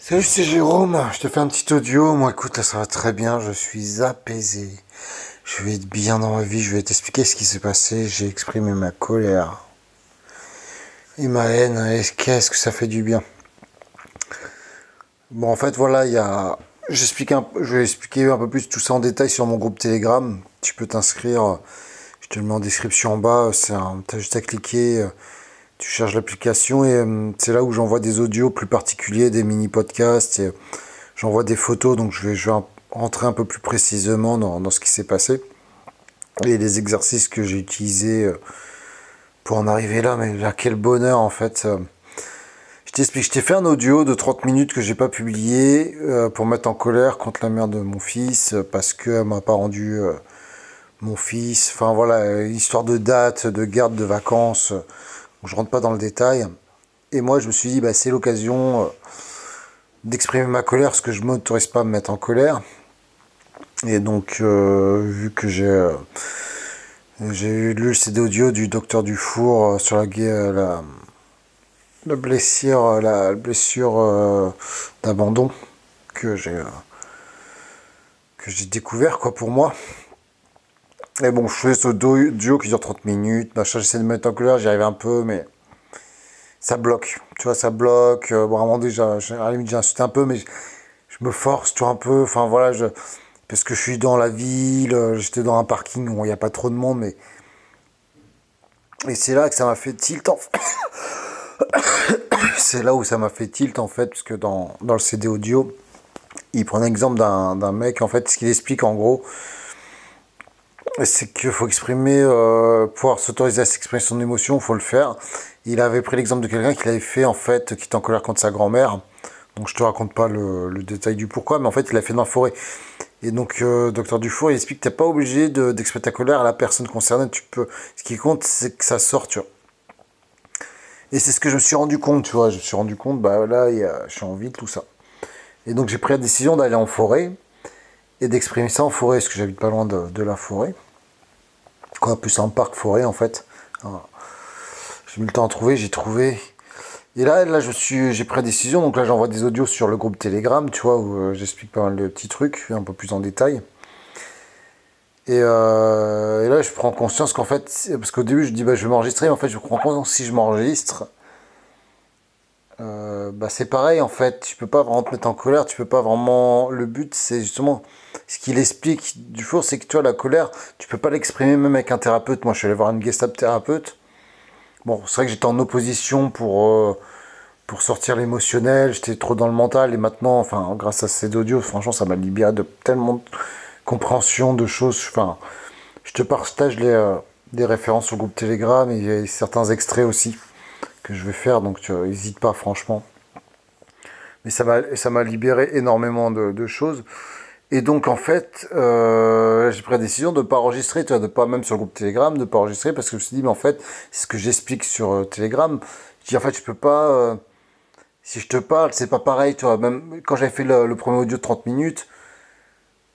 Salut, c'est Jérôme, je te fais un petit audio. Moi, écoute, là, ça va très bien, je suis apaisé. Je vais être bien dans ma vie, je vais t'expliquer ce qui s'est passé. J'ai exprimé ma colère et ma haine, et qu'est-ce que ça fait du bien. Bon, en fait, voilà, je vais expliquer un peu plus tout ça en détail sur mon groupe Telegram. Tu peux t'inscrire, je te le mets en description en bas. T'as juste à cliquer, tu cherches l'application et c'est là où j'envoie des audios plus particuliers, des mini-podcasts. J'envoie des photos, donc je vais rentrer un peu plus précisément dans ce qui s'est passé et les exercices que j'ai utilisés pour en arriver là. Mais là, quel bonheur en fait. Je t'explique, je t'ai fait un audio de 30 minutes que j'ai pas publié pour mettre en colère contre la mère de mon fils parce qu'elle m'a pas rendu mon fils. Enfin voilà, histoire de date, de garde, de vacances. Je rentre pas dans le détail. Et moi, je me suis dit, bah, c'est l'occasion d'exprimer ma colère parce que je m'autorise pas à me mettre en colère. Et donc, vu que j'ai lu le CD audio du docteur Dufour sur la blessure d'abandon que j'ai euh, que j'ai découvert quoi pour moi. Et bon, je fais ce audio qui dure 30 minutes, machin, j'essaie de me mettre en colère, j'y arrive un peu, mais ça bloque. Tu vois, ça bloque. Bon, à un moment donné, à la limite, j'insulte un peu, mais je me force, tu vois, un peu. Enfin, voilà, parce que je suis dans la ville, j'étais dans un parking où il n'y a pas trop de monde, mais. Et c'est là que ça m'a fait tilt, en fait. C'est là où ça m'a fait tilt, en fait, parce que dans le CD audio, il prend un exemple d'un mec, en fait, ce qu'il explique, en gros, c'est qu'il faut exprimer, pouvoir s'autoriser à s'exprimer son émotion, il faut le faire. Il avait pris l'exemple de quelqu'un qui l'avait fait, en fait, qui était en colère contre sa grand-mère. Donc je te raconte pas le détail du pourquoi, mais en fait il l'a fait dans la forêt. Et donc docteur Dufour il explique que t'es pas obligé d'exprimer ta colère à la personne concernée. Tu peux. Ce qui compte c'est que ça sorte, tu vois. Et c'est ce que je me suis rendu compte, tu vois. Je me suis rendu compte, bah là je suis en ville, tout ça. Et donc j'ai pris la décision d'aller en forêt et d'exprimer ça en forêt, parce que j'habite pas loin de la forêt. Quoi, plus en parc forêt en fait. Alors, j'ai mis le temps à trouver, j'ai trouvé. Et là, j'ai pris la décision, donc là, j'envoie des audios sur le groupe Telegram, tu vois, où j'explique pas mal de petits trucs, un peu plus en détail. Et là, je prends conscience qu'en fait, parce qu'au début, je dis, bah, je vais m'enregistrer, mais en fait, je prends conscience que si je m'enregistre, bah, c'est pareil, en fait, tu peux pas vraiment te mettre en colère, tu peux pas vraiment. Le but, c'est justement, ce qu'il explique du four, c'est que tu vois, la colère, tu peux pas l'exprimer même avec un thérapeute. Moi, je suis allé voir une gestap thérapeute. Bon, c'est vrai que j'étais en opposition pour sortir l'émotionnel, j'étais trop dans le mental et maintenant, enfin, grâce à ces audios, franchement, ça m'a libéré de tellement de compréhension de choses. Enfin, je te partage des références au groupe Telegram et il y a certains extraits aussi que je vais faire, donc n'hésite pas, franchement. Mais ça m'a libéré énormément de choses. Et donc, en fait, j'ai pris la décision de ne pas enregistrer, tu vois, de pas, même sur le groupe Telegram, de ne pas enregistrer parce que je me suis dit, mais en fait, c'est ce que j'explique sur Telegram. Je dis, en fait, je peux pas. Si je te parle, c'est pas pareil, tu vois. Même quand j'avais fait le premier audio de 30 minutes,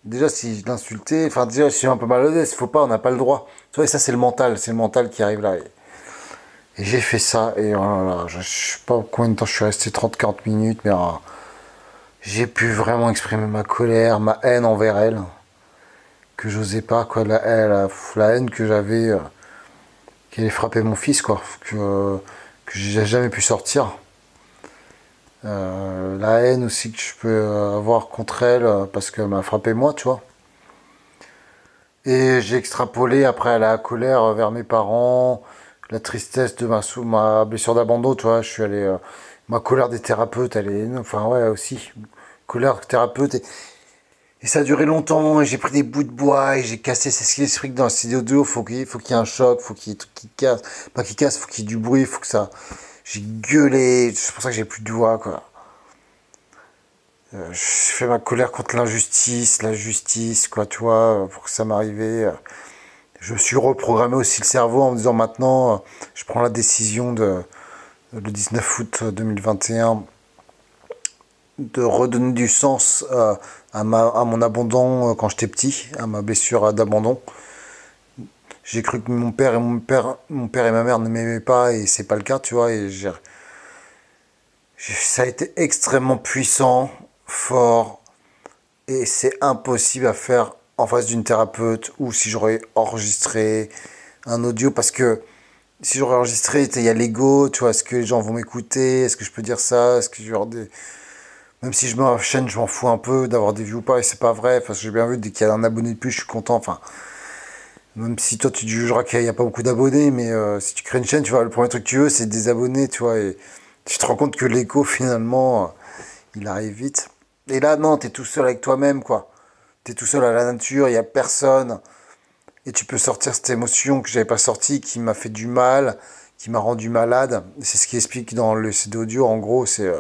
déjà si je l'insultais, enfin déjà je suis un peu malhonnête, il faut pas, on n'a pas le droit. Tu vois, et ça c'est le mental qui arrive là. Et j'ai fait ça, et voilà, je sais pas combien de temps je suis resté, 30-40 minutes, mais j'ai pu vraiment exprimer ma colère, ma haine envers elle, que j'osais pas, quoi, la haine que j'avais, qu'elle ait frappé mon fils, quoi, que j'ai jamais pu sortir. La haine aussi que je peux avoir contre elle parce qu'elle m'a frappé moi, tu vois. Et j'ai extrapolé après à la colère vers mes parents, la tristesse de ma blessure d'abandon, tu vois. Je suis allé. Ma colère des thérapeutes, elle est. Enfin, ouais, aussi. Colère thérapeute. Et ça a duré longtemps, et j'ai pris des bouts de bois, et j'ai cassé. C'est ce qui explique dans la CD2, faut qu'il y ait un choc, faut qu'il y ait tout qui casse. Pas qui casse, faut qu'il y ait du bruit, faut que ça. J'ai gueulé, c'est pour ça que j'ai plus de voix, quoi. Je fais ma colère contre l'injustice, la justice, quoi, tu vois, pour que ça m'arrivait. Je me suis reprogrammé aussi le cerveau en me disant maintenant, je prends la décision le 19 août 2021 de redonner du sens à mon abandon quand j'étais petit, à ma blessure d'abandon. J'ai cru que mon père et ma mère ne m'aimaient pas et c'est pas le cas, tu vois, et Ça a été extrêmement puissant, fort, et c'est impossible à faire en face d'une thérapeute ou si j'aurais enregistré un audio parce que si j'aurais enregistré, il y a l'ego, tu vois, est-ce que les gens vont m'écouter, est-ce que je peux dire ça, est-ce que je vais avoir des... Même si je m'enchaîne, je m'en fous un peu d'avoir des views ou pas, et c'est pas vrai, parce que j'ai bien vu, dès qu'il y a un abonné de plus, je suis content, enfin, même si toi tu jugeras qu'il n'y a pas beaucoup d'abonnés, mais si tu crées une chaîne, tu vois, le premier truc que tu veux, c'est des abonnés, tu vois, et tu te rends compte que l'écho, finalement, il arrive vite. Et là, non, t'es tout seul avec toi-même, quoi. T'es tout seul à la nature, il n'y a personne. Et tu peux sortir cette émotion que j'avais pas sortie, qui m'a fait du mal, qui m'a rendu malade. C'est ce qui explique dans le CD audio, en gros, c'est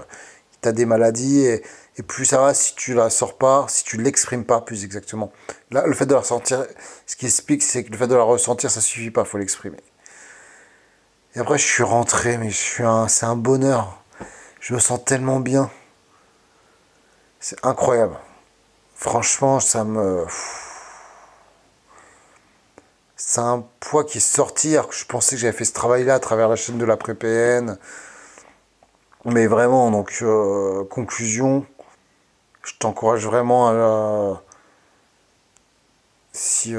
t'as des maladies et plus ça va si tu la sors pas, si tu l'exprimes pas, plus exactement. Là, le fait de la ressentir, ce qui explique, c'est que le fait de la ressentir, ça suffit pas, faut l'exprimer. Et après, je suis rentré, mais c'est un bonheur. Je me sens tellement bien. C'est incroyable. Franchement, c'est un poids qui est sorti, alors que je pensais que j'avais fait ce travail-là à travers la chaîne de la PN. Mais vraiment, donc, conclusion, je t'encourage vraiment à... si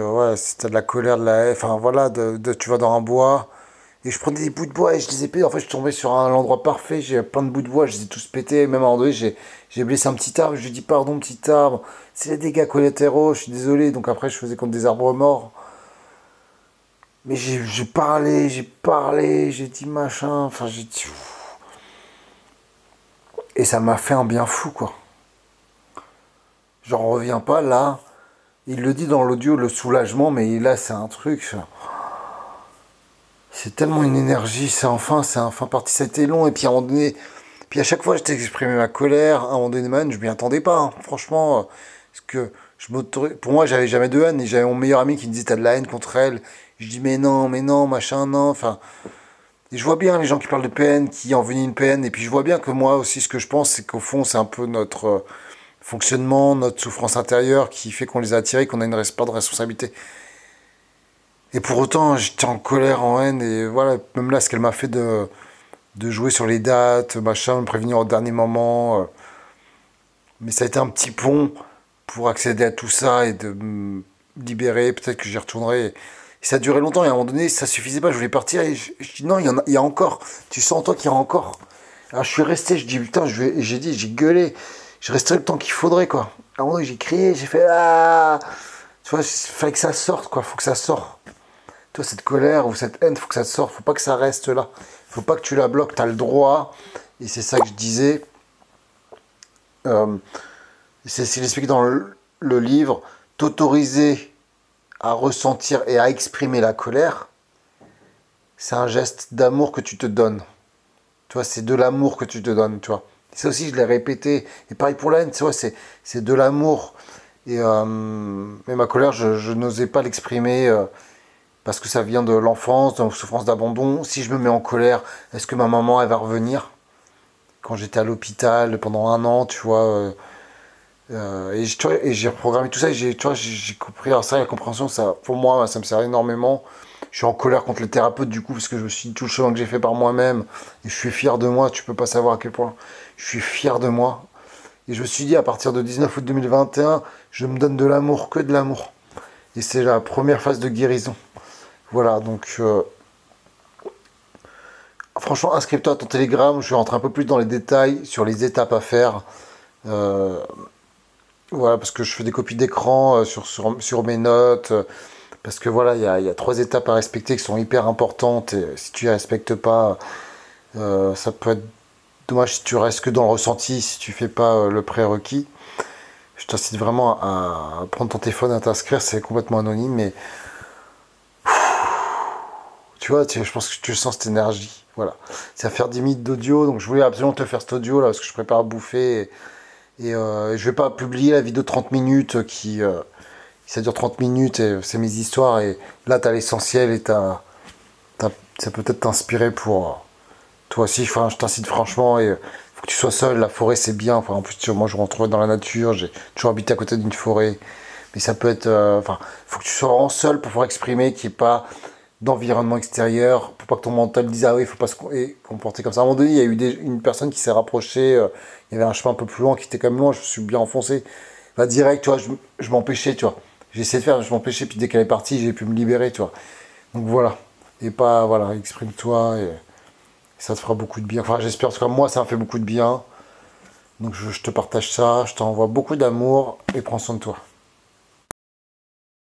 t'as de la colère, de la haine, enfin voilà, tu vas dans un bois, et je prenais des bouts de bois et je les ai pétés. En fait, je suis tombé sur l'endroit parfait, j'ai plein de bouts de bois, je les ai tous pétés, même à un moment donné, j'ai blessé un petit arbre, je lui ai dit pardon, petit arbre, c'est les dégâts collatéraux, je suis désolé, donc après, je faisais contre des arbres morts. Mais j'ai parlé, j'ai dit machin, enfin j'ai dit... Et ça m'a fait un bien fou, quoi. J'en reviens pas, là. Il le dit dans l'audio, le soulagement, mais là, c'est un truc... C'est tellement une énergie, c'est enfin parti, ça a été long, et puis à un moment donné... Puis à chaque fois, je t'exprimais ma colère, à un moment donné, man, je m'y attendais pas, hein. Franchement, parce que pour moi, j'avais jamais de haine, et j'avais mon meilleur ami qui me disait, t'as de la haine contre elle. Je dis, mais non, machin, non, enfin... Et je vois bien les gens qui parlent de PN, qui enveniment une PN, et puis je vois bien que moi aussi, ce que je pense, c'est qu'au fond, c'est un peu notre fonctionnement, notre souffrance intérieure qui fait qu'on les a attirés, qu'on a une part de responsabilité. Et pour autant, j'étais en colère, en haine, et voilà, même là, ce qu'elle m'a fait de jouer sur les dates, machin, me prévenir au dernier moment. Mais ça a été un petit pont pour accéder à tout ça et de me libérer, peut-être que j'y retournerai. Et ça a duré longtemps, et à un moment donné, ça suffisait pas, je voulais partir, et je dis non, il y a encore, tu sens en toi qu'il y a encore. Alors je suis resté, je dis putain, j'ai gueulé, je resterai le temps qu'il faudrait, quoi. À un moment donné, j'ai crié, j'ai fait ah, tu vois, il fallait que ça sorte, quoi, faut que ça sorte. Toi, cette colère ou cette haine, faut que ça sorte, faut pas que ça reste là. Faut pas que tu la bloques, t'as le droit. Et c'est ça que je disais. Euh, c'est ce qu'il explique dans le livre. T'autoriser à ressentir et à exprimer la colère, c'est un geste d'amour que tu te donnes. Tu vois, c'est de l'amour que tu te donnes, tu vois. Ça aussi, je l'ai répété. Et pareil pour la haine, tu vois, c'est de l'amour. Mais ma colère, je n'osais pas l'exprimer. Parce que ça vient de l'enfance, de la souffrance d'abandon. Si je me mets en colère, est-ce que ma maman, elle va revenir? Quand j'étais à l'hôpital pendant un an, tu vois, et j'ai reprogrammé tout ça, et j'ai compris. Alors ça, la compréhension, ça, pour moi, ça me sert énormément. Je suis en colère contre les thérapeutes, du coup, parce que je me suis dit tout le chemin que j'ai fait par moi-même, et je suis fier de moi, tu peux pas savoir à quel point je suis fier de moi. Et je me suis dit, à partir de 19 août 2021, je me donne de l'amour, que de l'amour. Et c'est la première phase de guérison. Voilà, donc franchement, inscris-toi à ton Telegram. Je vais rentrer un peu plus dans les détails sur les étapes à faire. Euh, voilà, parce que je fais des copies d'écran sur mes notes. Parce que voilà, il y a 3 étapes à respecter qui sont hyper importantes. Et si tu les respectes pas, ça peut être dommage si tu restes que dans le ressenti, si tu fais pas le prérequis. Je t'incite vraiment à prendre ton téléphone, à t'inscrire. C'est complètement anonyme, mais tu vois, je pense que tu sens cette énergie. Voilà. C'est à faire 10 minutes d'audio. Donc je voulais absolument te faire cette audio là parce que je prépare à bouffer. Je vais pas publier la vidéo de 30 minutes ça dure 30 minutes et c'est mes histoires. Et là, tu as l'essentiel et ça peut peut-être t'inspirer pour toi aussi. Enfin, je t'incite franchement. Et faut que tu sois seul. La forêt, c'est bien. Enfin, en plus, moi, je me retrouve dans la nature. J'ai toujours habité à côté d'une forêt. Mais ça peut être. Faut que tu sois vraiment seul pour pouvoir exprimer, qu'il n'y ait pas d'environnement extérieur, pour pas que ton mental dise ah oui, il faut pas se comporter comme ça. À un moment donné, il y a eu une personne qui s'est rapprochée, il y avait un chemin un peu plus loin qui était quand même loin, je me suis bien enfoncé. Bah, direct, tu vois, je m'empêchais, tu vois. J'ai essayé de faire, je m'empêchais, puis dès qu'elle est partie, j'ai pu me libérer, tu vois. Donc voilà. Et pas, voilà, exprime-toi, et ça te fera beaucoup de bien. Enfin, j'espère, en tout cas, moi, ça me fait beaucoup de bien. Donc je te partage ça, je t'envoie beaucoup d'amour, et prends soin de toi.